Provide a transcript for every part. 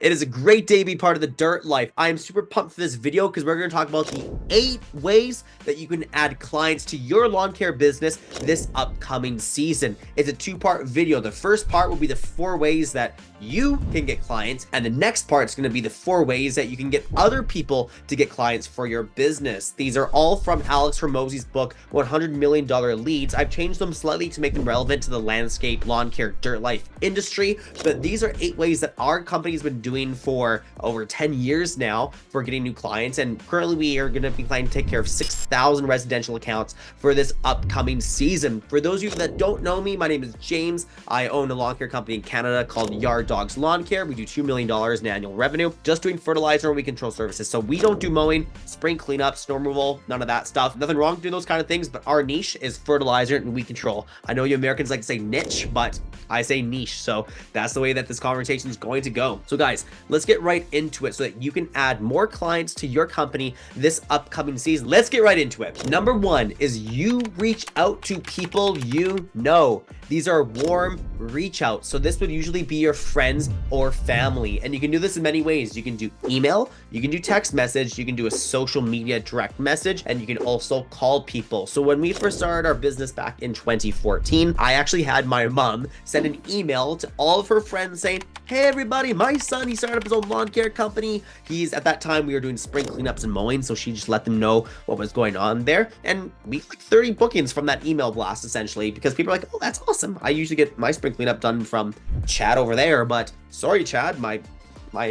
It is a great day to be part of the Dirt Life. I am super pumped for this video because we're going to talk about the 8 ways that you can add clients to your lawn care business this upcoming season. It's a 2-part video. The first part will be the 4 ways that you can get clients, and the next part is going to be the 4 ways that you can get other people to get clients for your business. These are all from Alex Hormozi's book, $100 Million Leads. I've changed them slightly to make them relevant to the landscape, lawn care, dirt life industry, but these are 8 ways that our company's been doing for over 10 years now for getting new clients, and currently we are going to be planning to take care of 6,000 residential accounts for this upcoming season. For those of you that don't know me, my name is James. I own a lawn care company in Canada called Yard Dogs Lawn Care. We do $2 million in annual revenue just doing fertilizer and weed control services. So we don't do mowing, spring cleanup, snow removal, none of that stuff. Nothing wrong doing those kind of things, but our niche is fertilizer and weed control. I know you Americans like to say niche, but I say niche, so that's the way that this conversation is going to go. So guys, let's get right into it so that you can add more clients to your company this upcoming season. Let's get right into it. Number 1 is you reach out to people you know. These are warm reach outs. So this would usually be your friends or family. And you can do this in many ways. You can do email, you can do text message, you can do a social media direct message, and you can also call people. So when we first started our business back in 2014, I actually had my mom send an email to all of her friends saying, hey everybody, my son, he started up his own lawn care company. At that time we were doing spring cleanups and mowing, so she just let them know what was going on there. And we got like 30 bookings from that email blast essentially, because people are like, oh, that's awesome. I usually get my spring cleanup done from Chad over there, but sorry Chad, my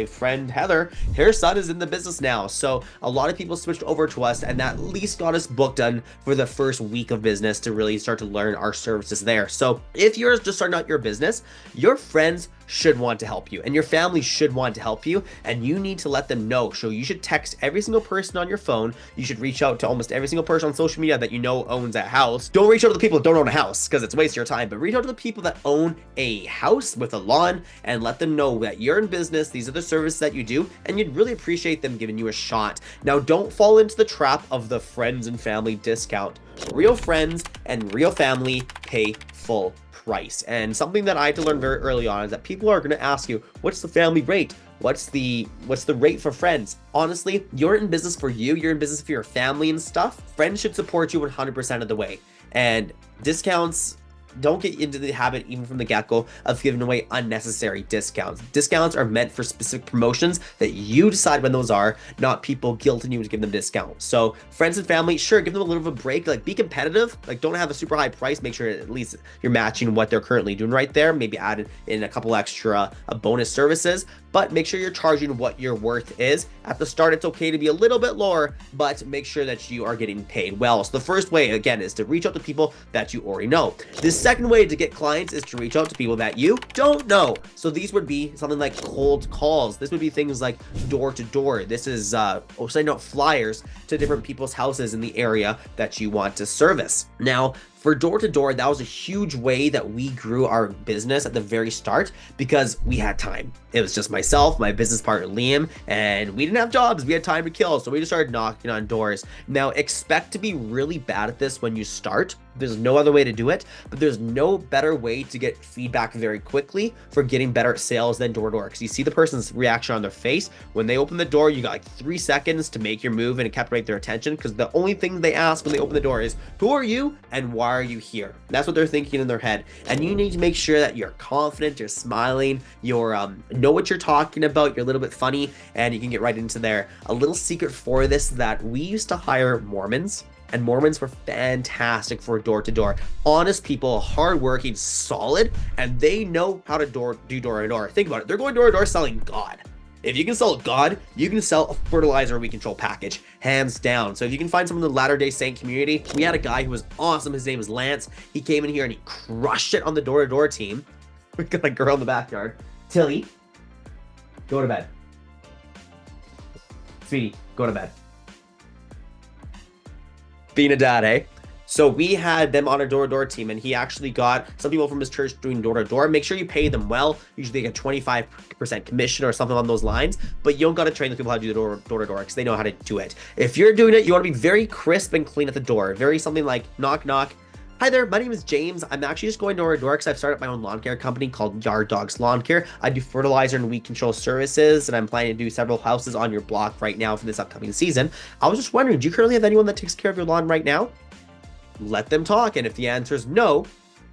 friend Heather, her son is in the business now. So a lot of people switched over to us, and that at least got us booked done for the first week of business to really start to learn our services there. So if you're just starting out your business, your friends should want to help you and your family should want to help you, and you need to let them know. So you should text every single person on your phone. You should reach out to almost every single person on social media that you know owns a house. Don't reach out to the people that don't own a house because it's a waste of your time, but reach out to the people that own a house with a lawn and let them know that you're in business. These are the services that you do, and you'd really appreciate them giving you a shot. Now, don't fall into the trap of the friends and family discount. Real friends and real family pay full price. And something that I had to learn very early on is that people are going to ask you, what's the family rate? What's the rate for friends? Honestly, you're in business for you. You're in business for your family and stuff. Friends should support you 100% of the way. And discounts, don't get into the habit, even from the get-go, of giving away unnecessary discounts. Discounts are meant for specific promotions that you decide when those are, not people guilting you to give them discounts. So friends and family, sure, give them a little bit of a break. Like, be competitive. Like, don't have a super high price. Make sure at least you're matching what they're currently doing right there. Maybe add in a couple extra bonus services, but make sure you're charging what your worth is. At the start, it's okay to be a little bit lower, but make sure that you are getting paid well. So the first way, again, is to reach out to people that you already know. The second way to get clients is to reach out to people that you don't know. So these would be something like cold calls. This would be things like door to door. This is sending out flyers to different people's houses in the area that you want to service. Now, for door to door, that was a huge way that we grew our business at the very start because we had time. It was just myself, my business partner Liam, and we didn't have jobs. We had time to kill, so we just started knocking on doors. Now, expect to be really bad at this when you start. There's no other way to do it, but there's no better way to get feedback very quickly for getting better at sales than door to door, because you see the person's reaction on their face. When they open the door, you got like 3 seconds to make your move and captivate their attention, because the only thing they ask when they open the door is, who are you and why are you here? That's what they're thinking in their head. And you need to make sure that you're confident, you're smiling, you're know what you're talking about, you're a little bit funny, and you can get right into there. A little secret for this, that we used to hire Mormons, and Mormons were fantastic for door to door. Honest people, hardworking, solid, and they know how to do door to door. Think about it. They're going door to door selling God. If you can sell God, you can sell a fertilizer weed control package, hands down. So if you can find someone in the Latter-day Saint community, we had a guy who was awesome. His name is Lance. He came in here and he crushed it on the door-to-door team. We got a girl in the backyard. Tilly, go to bed. Sweetie, go to bed. Being a dad, eh? So we had them on a door-to-door team, and he actually got some people from his church doing door-to-door. Make sure you pay them well. Usually they get 25% commission or something on those lines, but you don't got to train the people how to do the door-to-door because they know how to do it. If you're doing it, you want to be very crisp and clean at the door. Very something like knock, knock. Hi there, my name is James. I'm actually just going door to door because I've started my own lawn care company called Yard Dogs Lawn Care. I do fertilizer and weed control services, and I'm planning to do several houses on your block right now for this upcoming season. I was just wondering, do you currently have anyone that takes care of your lawn right now? Let them talk, and if the answer is no,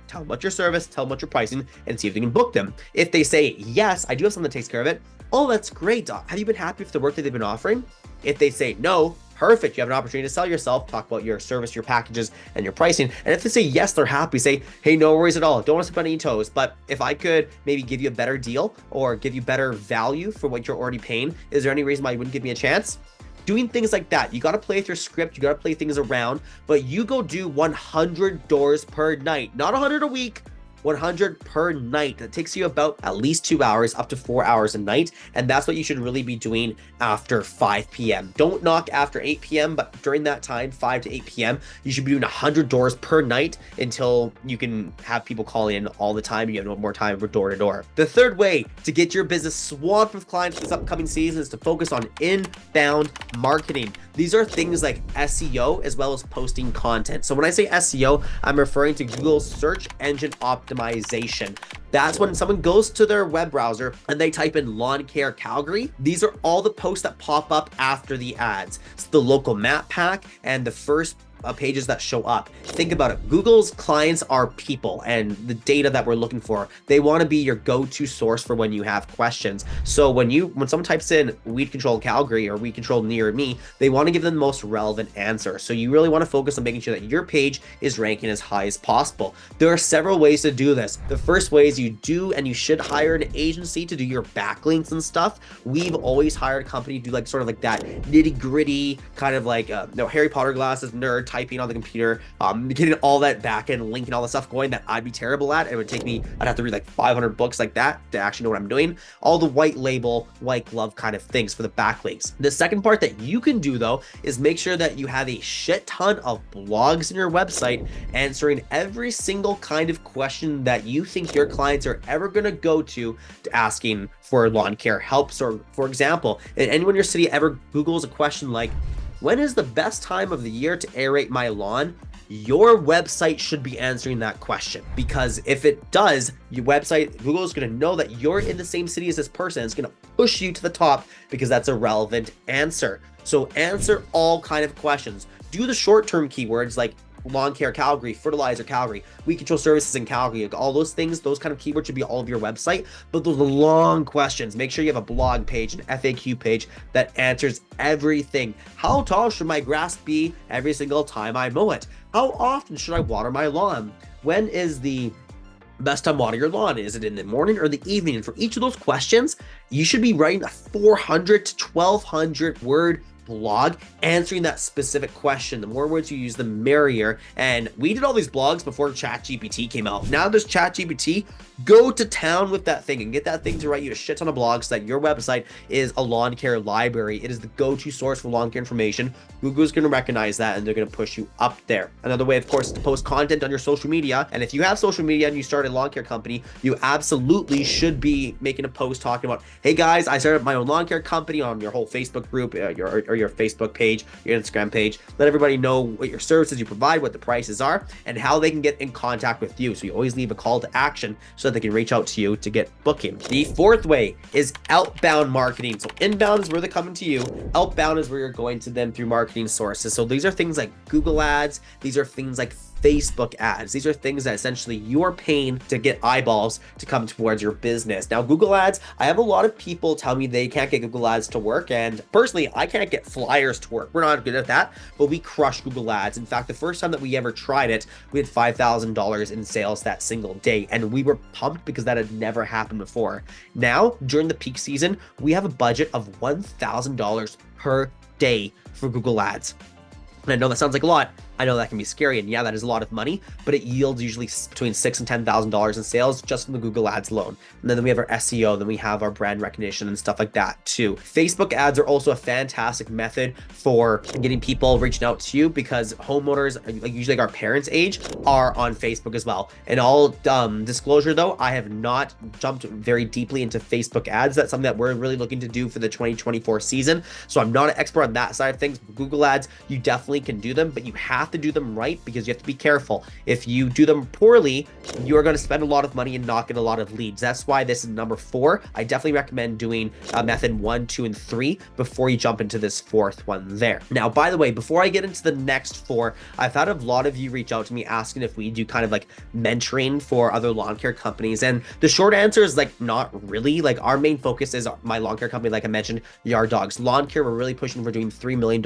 tell them about your service, tell them about your pricing, and see if they can book them. If they say, yes, I do have someone that takes care of it, oh, that's great, Doc. Have you been happy with the work that they've been offering? If they say no, perfect. You have an opportunity to sell yourself, talk about your service, your packages, and your pricing. And if they say yes, they're happy, say, hey, no worries at all. Don't want to step on any toes. But if I could maybe give you a better deal or give you better value for what you're already paying, is there any reason why you wouldn't give me a chance? Doing things like that. You got to play with your script. You got to play things around, but you go do 100 doors per night, not 100 a week, 100 per night. That takes you about at least 2 hours, up to 4 hours a night. And that's what you should really be doing after 5 p.m. Don't knock after 8 p.m., but during that time, 5 to 8 p.m., you should be doing 100 doors per night until you can have people call in all the time. You have no more time for door to door. The third way to get your business swamped with clients this upcoming season is to focus on inbound marketing. These are things like SEO as well as posting content. So when I say SEO, I'm referring to Google search engine optimization. That's when someone goes to their web browser and they type in lawn care Calgary. These are all the posts that pop up after the ads. It's the local map pack and the first pages that show up. Think about it. Google's clients are people and the data that we're looking for. They want to be your go-to source for when you have questions. So when someone types in weed control Calgary or weed control near me, they want to give them the most relevant answer. So you really want to focus on making sure that your page is ranking as high as possible. There are several ways to do this. The first way is you do and you should hire an agency to do your backlinks and stuff. We've always hired a company to do like sort of like that nitty-gritty kind of like Harry Potter glasses nerd typing on the computer, getting all that back end, linking all the stuff going that I'd be terrible at. It would take me, I'd have to read like 500 books like that to actually know what I'm doing. All the white label, white glove kind of things for the backlinks. The second part that you can do though is make sure that you have a shit ton of blogs in your website answering every single kind of question that you think your clients are ever going to go to asking for lawn care help. So for example, if anyone in your city ever Googles a question like, when is the best time of the year to aerate my lawn? Your website should be answering that question, because if it does, your website, Google is going to know that you're in the same city as this person. It's going to push you to the top because that's a relevant answer. So answer all kind of questions. Do the short-term keywords like lawn care Calgary, fertilizer Calgary, weed control services in Calgary, all those things, those kind of keywords should be all of your website. But those long questions, make sure you have a blog page, an FAQ page that answers everything. How tall should my grass be every single time I mow it? How often should I water my lawn? When is the best time to water your lawn? Is it in the morning or the evening? And for each of those questions, you should be writing a 400 to 1200 word blog answering that specific question. The more words you use, the merrier. And we did all these blogs before ChatGPT came out. Now there's ChatGPT. Go to town with that thing and get that thing to write you a shit ton of blogs so that your website is a lawn care library. It is the go-to source for lawn care information. Google's going to recognize that and they're going to push you up there. Another way, of course, is to post content on your social media. And if you have social media and you start a lawn care company, you absolutely should be making a post talking about, hey guys, I started my own lawn care company on your whole Facebook group, your Facebook page, your Instagram page. Let everybody know what your services you provide, what the prices are, and how they can get in contact with you. So you always leave a call to action so that they can reach out to you to get booking. The fourth way is outbound marketing. So inbound is where they're coming to you. Outbound is where you're going to them through marketing sources. So these are things like Google ads. These are things like Facebook ads. These are things that essentially you're paying to get eyeballs to come towards your business. Now, Google ads, I have a lot of people tell me they can't get Google ads to work. And personally, I can't get flyers to work. We're not good at that, but we crush Google ads. In fact, the first time that we ever tried it, we had $5,000 in sales that single day. And we were pumped because that had never happened before. Now, during the peak season, we have a budget of $1,000 per day for Google ads. And I know that sounds like a lot. I know that can be scary, and yeah, that is a lot of money, but it yields usually between $6,000 and $10,000 in sales just from the Google ads alone. And then we have our SEO, then we have our brand recognition and stuff like that too. Facebook ads are also a fantastic method for getting people reaching out to you, because homeowners, like usually like our parents' age, are on Facebook as well. And all disclosure though, I have not jumped very deeply into Facebook ads. That's something that we're really looking to do for the 2024 season. So I'm not an expert on that side of things. Google ads, you definitely definitely can do them, but you have to do them right because you have to be careful. If you do them poorly, you're going to spend a lot of money and not get a lot of leads. That's why this is number 4. I definitely recommend doing method 1, 2, and 3 before you jump into this 4th one there. Now, by the way, before I get into the next 4, I've had a lot of you reach out to me asking if we do kind of like mentoring for other lawn care companies. And the short answer is like, not really. Like, our main focus is my lawn care company, like I mentioned, Yard Dogs Lawn Care. We're really pushing for doing $3 million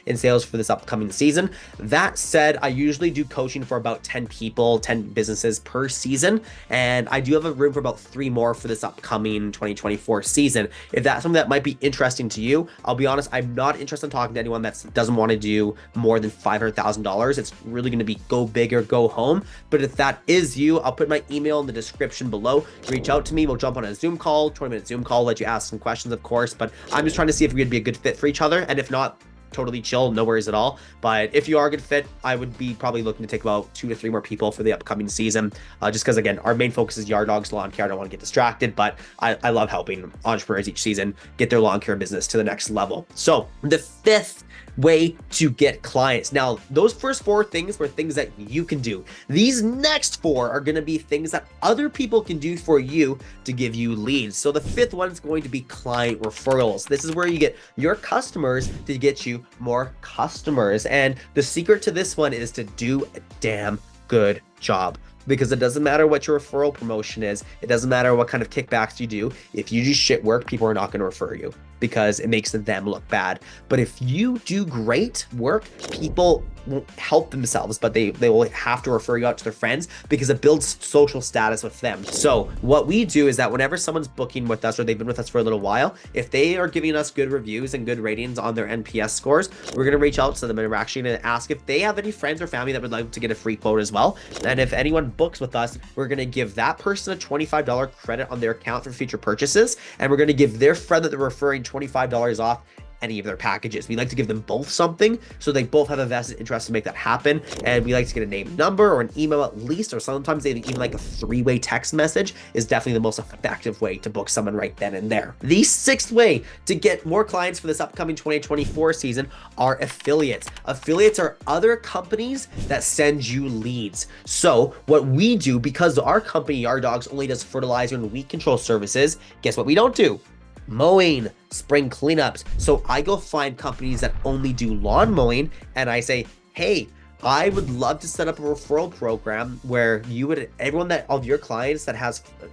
in sales for this upcoming season. That said, I usually do coaching for about 10 people, 10 businesses per season. And I do have a room for about 3 more for this upcoming 2024 season. If that's something that might be interesting to you, I'll be honest, I'm not interested in talking to anyone that doesn't want to do more than $500,000. It's really going to be go big or go home. But if that is you, I'll put my email in the description below. Reach out to me. We'll jump on a Zoom call, 20-minute Zoom call, let you ask some questions, of course. But I'm just trying to see if we could be a good fit for each other. And if not, totally chill, no worries at all. But if you are a good fit, I would be probably looking to take about 2 to 3 more people for the upcoming season, just because, again, our main focus is Yard Dogs Lawn Care. I don't want to get distracted, but I love helping entrepreneurs each season get their lawn care business to the next level. So the 5th way to get clients. Now, those first 4 things were things that you can do. These next 4 are going to be things that other people can do for you to give you leads. So the 5th one is going to be client referrals. This is where you get your customers to get you more customers. And the secret to this one is to do a damn good job. Because it doesn't matter what your referral promotion is. It doesn't matter what kind of kickbacks you do. If you do shit work, people are not going to refer you because it makes them look bad. But if you do great work, people won't help themselves, but they will have to refer you out to their friends because it builds social status with them. So what we do is that whenever someone's booking with us or they've been with us for a little while, if they are giving us good reviews and good ratings on their NPS scores, we're going to reach out to them and we're actually going to ask if they have any friends or family that would like to get a free quote as well. And if anyone books with us, we're going to give that person a $25 credit on their account for future purchases. And we're going to give their friend that they're referring $25 off any of their packages. We like to give them both something so they both have a vested interest to make that happen. And we like to get a name, number, or an email at least, or sometimes even like a 3-way text message is definitely the most effective way to book someone right then and there. The 6th way to get more clients for this upcoming 2024 season are affiliates. Affiliates are other companies that send you leads. So what we do, because our company, Yard Dogs, only does fertilizer and weed control services, guess what we don't do? Mowing, spring cleanups. So I go find companies that only do lawn mowing and I say, hey, I would love to set up a referral program where you would, everyone that of your clients that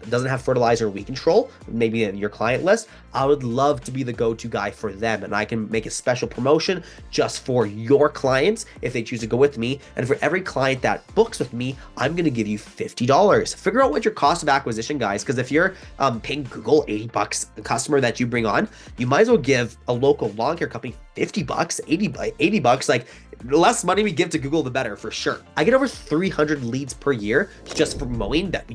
doesn't have fertilizer or weed control, maybe in your client list, I would love to be the go-to guy for them. And I can make a special promotion just for your clients if they choose to go with me. And for every client that books with me, I'm going to give you $50. Figure out what your cost of acquisition, guys, because if you're paying Google $80 a customer that you bring on, you might as well give a local lawn care company $50, $80, like the less money we give to Google, the better for sure. I get over 300 leads per year just for mowing that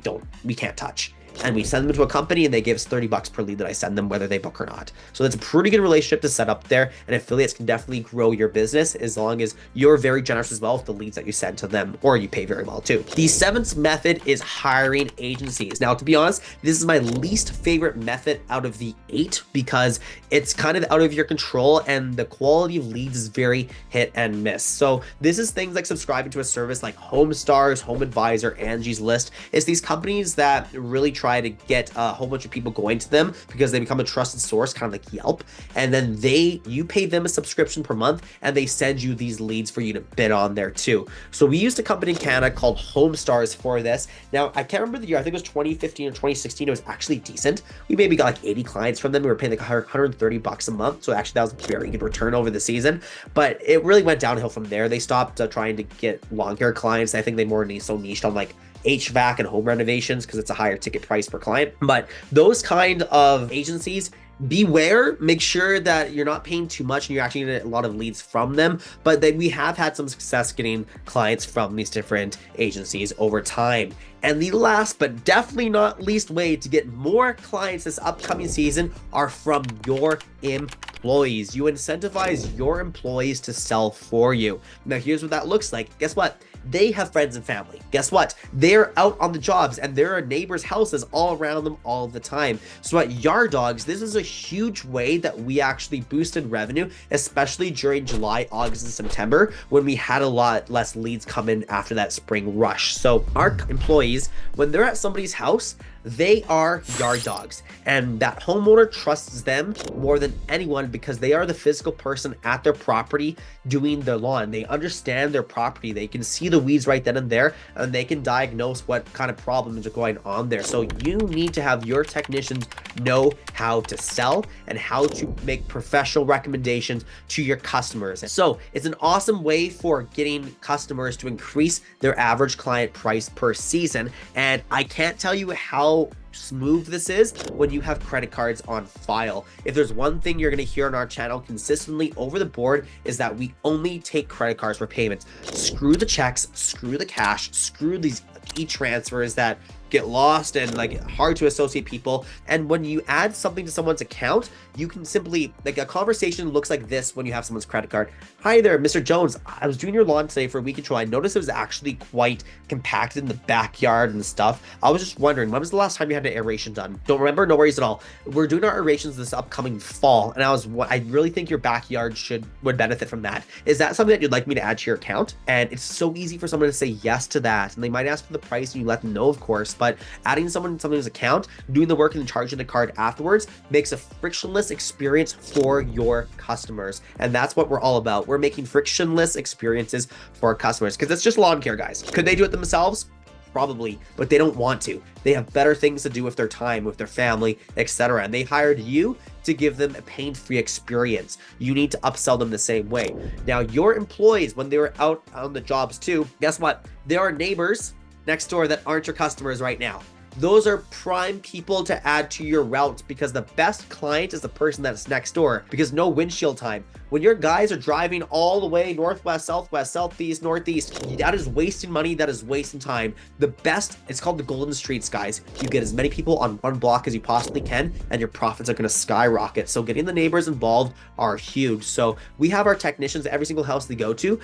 we can't touch. And we send them to a company and they give us $30 per lead that I send them, whether they book or not. So that's a pretty good relationship to set up there. And affiliates can definitely grow your business as long as you're very generous as well with the leads that you send to them, or you pay very well too. The 7th method is hiring agencies. Now, to be honest, this is my least favorite method out of the 8 because it's kind of out of your control and the quality of leads is very hit and miss. So this is things like subscribing to a service like HomeStars, Home Advisor, Angie's List. It's these companies that really try to get a whole bunch of people going to them because they become a trusted source, kind of like Yelp. And then you pay them a subscription per month and they send you these leads for you to bid on there too. So we used a company in Canada called HomeStars for this. Now, I can't remember the year. I think it was 2015 or 2016. It was actually decent. We maybe got like 80 clients from them. We were paying like $130 a month. So actually that was a very good return over the season, but it really went downhill from there. They stopped trying to get lawn care clients. I think they more so niched on like HVAC and home renovations because it's a higher ticket price per client. But those kind of agencies, beware, make sure that you're not paying too much and you're actually gonna get a lot of leads from them. But then we have had some success getting clients from these different agencies over time. And the last but definitely not least way to get more clients this upcoming season are from your employees. employees. You incentivize your employees to sell for you. Now, here's what that looks like. Guess what? They have friends and family. Guess what? They're out on the jobs and there are neighbors' houses all around them all the time. So at Yard Dogs, this is a huge way that we actually boosted revenue, especially during July, August, and September, when we had a lot less leads come in after that spring rush. So our employees, when they're at somebody's house, they are Yard Dogs, and that homeowner trusts them more than anyone because they are the physical person at their property doing their lawn. They understand their property. They can see the weeds right then and there, and they can diagnose what kind of problems are going on there. So you need to have your technicians know how to sell and how to make professional recommendations to your customers. So it's an awesome way for getting customers to increase their average client price per season. And I can't tell you how smooth this is when you have credit cards on file. If there's one thing you're going to hear on our channel consistently over the board, is that we only take credit cards for payments. Screw the checks, screw the cash, screw these e-transfers that get lost and like hard to associate people. And when you add something to someone's account, you can simply, like, a conversation looks like this when you have someone's credit card. Hi there, Mr. Jones. I was doing your lawn today for weed control. I noticed it was actually quite compacted in the backyard and stuff. I was just wondering, when was the last time you had an aeration done? Don't remember? No worries at all. We're doing our aerations this upcoming fall, and I really think your backyard would benefit from that. Is that something that you'd like me to add to your account? And it's so easy for someone to say yes to that, and they might ask for the price and you let them know, of course, but adding somebody's account, doing the work and then charging the card afterwards makes a frictionless experience for your customers. And that's what we're all about. We're making frictionless experiences for our customers, because it's just lawn care, guys. Could they do it themselves? Probably, but they don't want to. They have better things to do with their time, with their family, etc. And they hired you to give them a pain-free experience. You need to upsell them the same way. Now, your employees, when they were out on the jobs too, guess what? There are neighbors next door that aren't your customers right now. Those are prime people to add to your routes, because the best client is the person that's next door, because no windshield time. When your guys are driving all the way northwest, southwest, southeast, northeast, that is wasting money. That is wasting time. The best, it's called the golden streets, guys. You get as many people on one block as you possibly can, and your profits are going to skyrocket. So getting the neighbors involved are huge. So we have our technicians, every single house they go to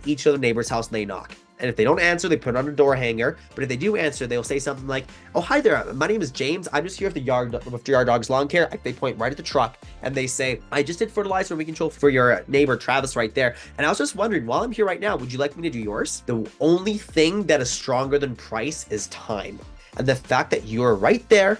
each of the neighbor's house and they knock. And if they don't answer, they put it on a door hanger. But if they do answer, they'll say something like, "Oh, hi there. My name is James. I'm just here with Yard Dogs Lawn Care." They point right at the truck and they say, "I just did fertilizer and weed control for your neighbor Travis right there. And I was just wondering, while I'm here right now, would you like me to do yours?" The only thing that is stronger than price is time. And the fact that you're right there,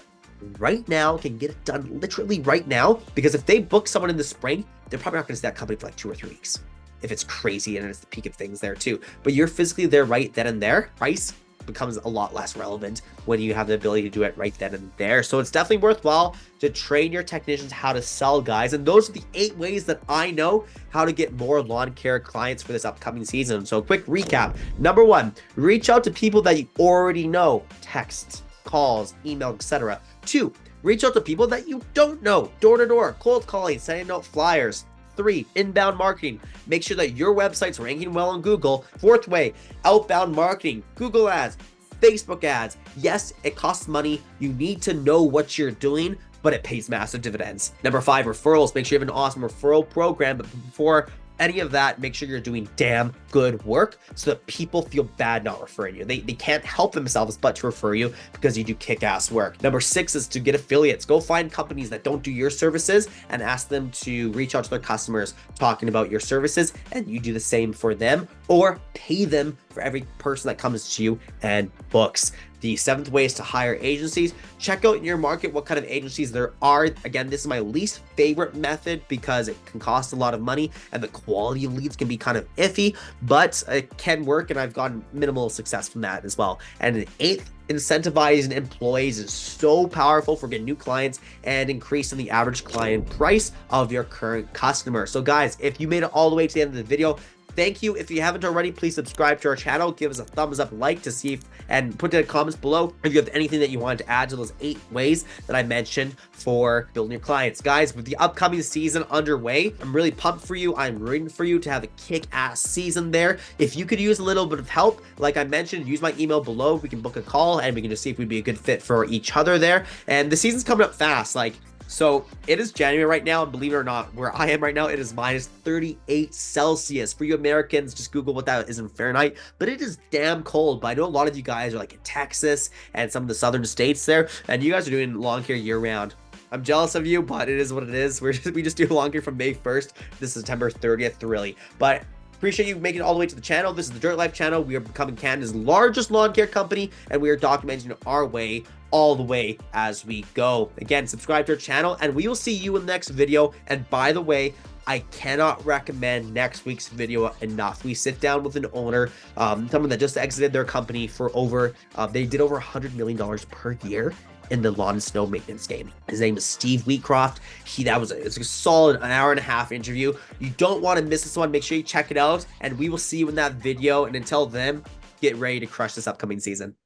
right now, can get it done literally right now. Because if they book someone in the spring, they're probably not going to see that company for like 2 or 3 weeks. If it's crazy and it's the peak of things there too. But you're physically there right then and there. Price becomes a lot less relevant when you have the ability to do it right then and there. So it's definitely worthwhile to train your technicians how to sell, guys. And those are the 8 ways that I know how to get more lawn care clients for this upcoming season. So quick recap. Number 1, reach out to people that you already know. Texts, calls, email, etc. 2, reach out to people that you don't know. Door to door, cold calling, sending out flyers. 3, inbound marketing. Make sure that your website's ranking well on Google. 4th way, outbound marketing, Google ads, Facebook ads. Yes, it costs money. You need to know what you're doing, but it pays massive dividends. Number 5, referrals. Make sure you have an awesome referral program. But before any of that, make sure you're doing damn good work so that people feel bad not referring you. They can't help themselves but to refer you because you do kick-ass work. Number 6 is to get affiliates. Go find companies that don't do your services and ask them to reach out to their customers talking about your services, and you do the same for them, or pay them for every person that comes to you and books. The 7th way is to hire agencies. Check out in your market what kind of agencies there are. Again, this is my least favorite method because it can cost a lot of money and the quality of leads can be kind of iffy, but it can work, and I've gotten minimal success from that as well. And the 8th, incentivizing employees is so powerful for getting new clients and increasing the average client price of your current customer. So guys, if you made it all the way to the end of the video, thank you. If you haven't already, please subscribe to our channel. Give us a thumbs up, like to see if, and put in the comments below if you have anything that you wanted to add to those 8 ways that I mentioned for building your clients. Guys, with the upcoming season underway, I'm really pumped for you. I'm rooting for you to have a kick-ass season there. If you could use a little bit of help, like I mentioned, use my email below. We can book a call and we can just see if we'd be a good fit for each other there. And the season's coming up fast. Like, So it is January right now, and believe it or not, where I am right now, it is minus 38 Celsius. For you Americans, just Google what that is in Fahrenheit, but it is damn cold. But I know a lot of you guys are like in Texas and some of the southern states there, and you guys are doing lawn care year round. I'm jealous of you, but it is what it is. We just do lawn care from May 1st to September 30th, really. But appreciate you making it all the way to the channel. This is the Dirt Life channel. We are becoming Canada's largest lawn care company, and we are documenting our way all the way as we go. Again, subscribe to our channel, and we will see you in the next video. And by the way, I cannot recommend next week's video enough. We sit down with an owner, someone that just exited their company for over, they did over $100 million per year in the lawn and snow maintenance game. His name is Steve Wheatcroft. It's a solid an hour and a half interview. You don't want to miss this one. Make sure you check it out, and we will see you in that video. And until then, get ready to crush this upcoming season.